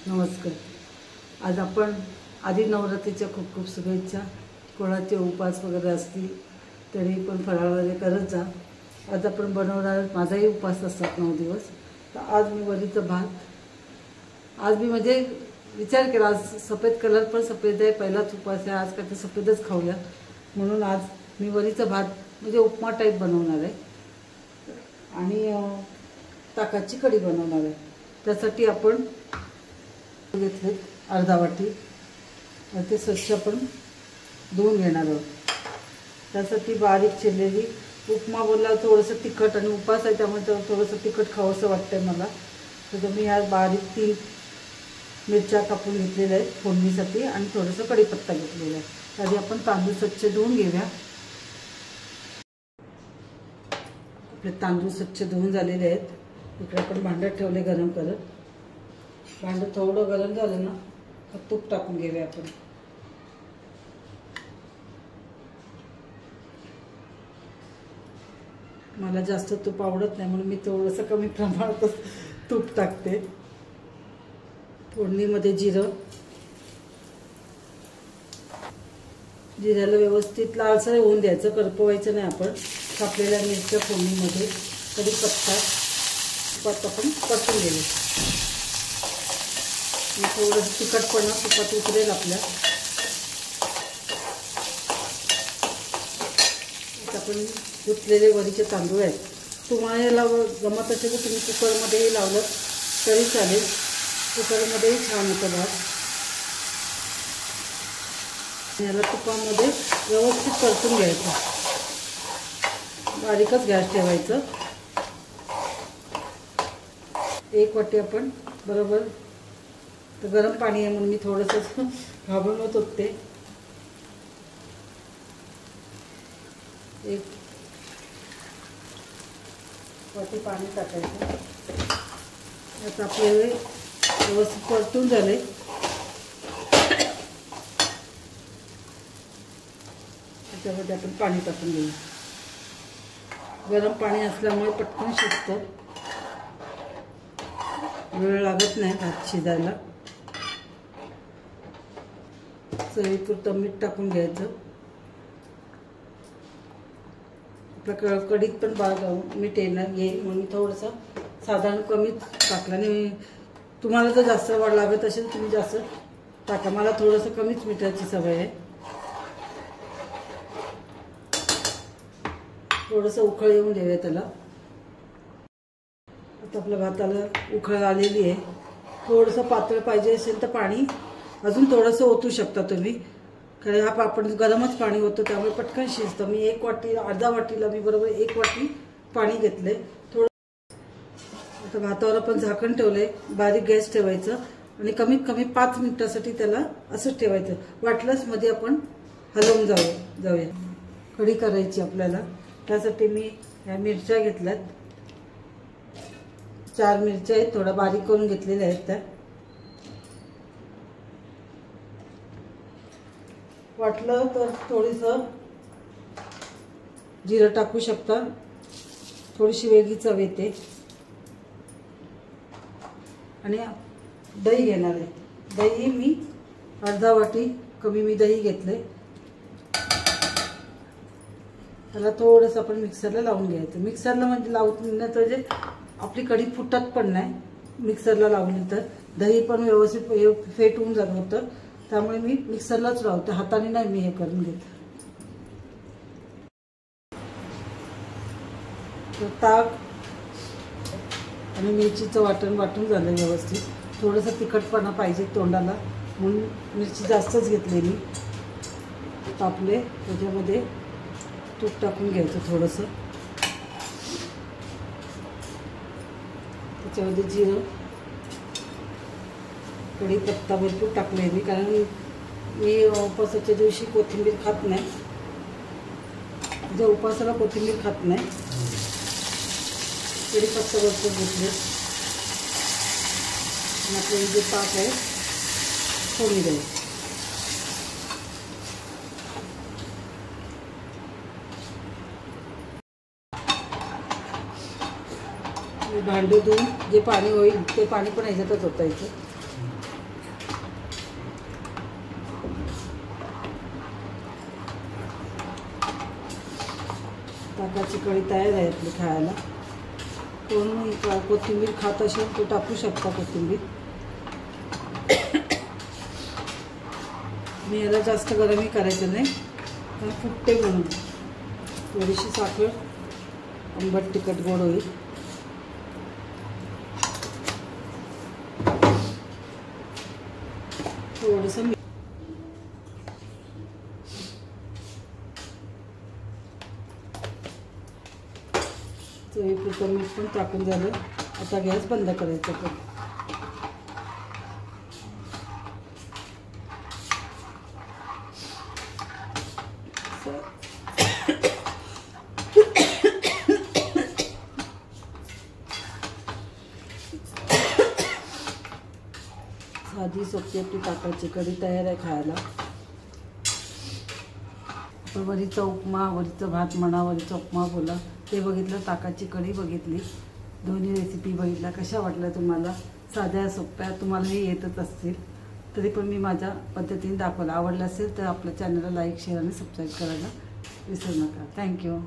नमस्कार. आज आपण आधी नवरात्रीच्या खूप खूप शुभेच्छा. कोणाचे उपास वगैरे असतील तरी पण फराळ वगैरे करत जा. आज आपण बनवणार, माझाही उपास असतात 9 दिवस. तर आज मी वरीचं भात, आज मी म्हणजे विचार केला आज सफेद कलर पण सफेद आहे, पहिलाच उपास आहे, आज काय ते सफेदच खाऊया म्हणून आज मी वरीचं भात म्हणजे उपमा टाईप बनवणार आहे आणि ताकाची कढी बनवणार आहे. त्यासाठी आपण घेतले अर्धा वाटी, ते स्वच्छ आपण धुवून घेणार आहोत. त्यासाठी बारीक चिरलेली, उपमा बोलला थोडंसं तिखट आणि उपास आहे त्यामुळे थोडंसं तिखट खावंसं वाटतंय मला, तर मी आज बारीक 3 मिरच्या कापून घेतलेल्या आहेत फोडणीसाठी आणि थोडंसं कढीपत्ता घेतलेला आहे. त्याआधी आपण तांदूळ स्वच्छ धुवून घेऊया. आपले तांदूळ स्वच्छ धुवून झालेले आहेत. इकडे आपण भांड्यात ठेवले गरम करत. भांडं थोडं गरम झालं ना तर तूप टाकून घेऊया आपण. मला जास्त तूप आवडत नाही म्हणून मी थोडंसं कमी प्रमाणातच तूप टाकते. फोडणीमध्ये जिऱ्याला व्यवस्थित लालसर होऊन द्यायचं, करपवायचं नाही. आपण कापलेल्या मिरच्या फोडणीमध्ये, कढीपत्ता आपण परतून घेऊ. थोडंसं तिखटपणा तुपात उतरेल आपल्या. आपण धुतलेले वरीचे तांदूळ आहेत. तुम्हाला याला जमत असेल तर तुम्ही कुकरमध्येही लावलं तरी चालेल, कुकरमध्येही छान होतं भात. याला तुपामध्ये व्यवस्थित परतून घ्यायचं, बारीकच गॅस ठेवायचं. 1 वाटी आपण बरोबर, तर गरम पाणी आहे म्हणून मी थोडंसं घाबरवत होते. 1 वाटी पाणी टाकायचं. आता आपले व्यवस्थित परतून झाले. त्याच्यामध्ये आपण पाणी टाकून घेऊ. गरम पाणी असल्यामुळे पटकन शिजतं, वेळ लागत नाही भात शिजायला. चवीपुरतं मीठ टाकून घ्यायचं. आपल्या कढीत पण मीठ येईल म्हणून थोडंसं साधारण कमी टाकलं. आणि तुम्हाला जर जास्त वाढ लागत असेल तुम्ही जास्त टाका. मला थोडंसं कमीच मिठाची सवय आहे. थोडंसं उकळ येऊन देऊया त्याला. आता आपल्या भाताला उकळ आलेली आहे. थोडंसं पातळ पाहिजे असेल तर पाणी अजून थोडंसं ओतू शकता तुम्ही, कारण हा आपण गरमच पाणी होतं त्यामुळे पटकन शिजतं. मी 1 वाटी, अर्धा वाटीला मी बरोबर 1 वाटी पाणी घेतलंय. थोडं आता भातावर आपण झाकण ठेवलंय, बारीक गॅस ठेवायचं आणि कमीत कमी 5 मिनिटासाठी त्याला असंच ठेवायचं. वाटलंच मध्ये आपण हलवून जाऊया. कढी करायची आपल्याला. त्यासाठी मी ह्या मिरच्या घेतल्यात, 4 मिरच्या आहेत, थोडा बारीक करून घेतलेल्या आहेत. त्या वाटलं तर थोडंसं जिरं टाकू शकता, थोडीशी वेगळी चव येते. आणि दही घेणार आहे. दही मी अर्धा वाटी कमी मी दही घेतले. त्याला थोडंसं आपण मिक्सरला लावून घ्यायचं. मिक्सरला म्हणजे म्हणजे आपली कढी फुटत पण नाही मिक्सरला लावली तर. दही पण व्यवस्थित फेट होऊन जात होतं, त्यामुळे मी मिक्सरलाच लावते, हाताने नाही मी हे करून घेत. ताक आणि मिरचीचं वाटून झालं व्यवस्थित. थोडंसं तिखटपणा पाहिजे तोंडाला म्हणून मिरची जास्तच घेतली मी. तापले, त्याच्यामध्ये तूप टाकून घ्यायचं थोडंसं. त्याच्यामध्ये जिरं, कढीपत्ता भरपूर टाकले मी, कारण मी उपासाच्या दिवशी कोथिंबीर खात नाही. ज्या उपासाला कोथिंबीर खात नाही. कढीपत्ता भरपूर घेतले. आपलं जे ताक आहे फोडणी द्यायचं. भांडे धुवून जे पाणी होईल ते पाणी पण ह्याच्यातच ओतायचं. ताकाची कढी तयार आहे आपली खायला. कोण कोथिंबीर खात असेल तो टाकू शकता कोथिंबीर. मी याला जास्त गरमही करायचं नाही पण फुटते म्हणून. थोडीशी साखर, आंबट तिखट गोड होईल. थोडंसं चवीपुरतं मीठ पण टाकून झालं. आता गॅस बंद करायचा. पण साधी सोपी आपली ताकाची कढी तयार आहे खायला. आपण वरीचा उपमा, वरीचा भात म्हणा, वरीचा उपमा बोला, ते बघितलं. ताकाची कढी बघितली. दोन्ही रेसिपी बघितल्या. कशा वाटल्या तुम्हाला? साध्या सोप्या तुम्हालाही येतच असतील तरी पण मी माझ्या पद्धतीने दाखवलं. आवडलं असेल तर आपल्या चॅनलला लाईक, शेअर आणि सबस्क्राईब करायला विसरू नका. थँक्यू.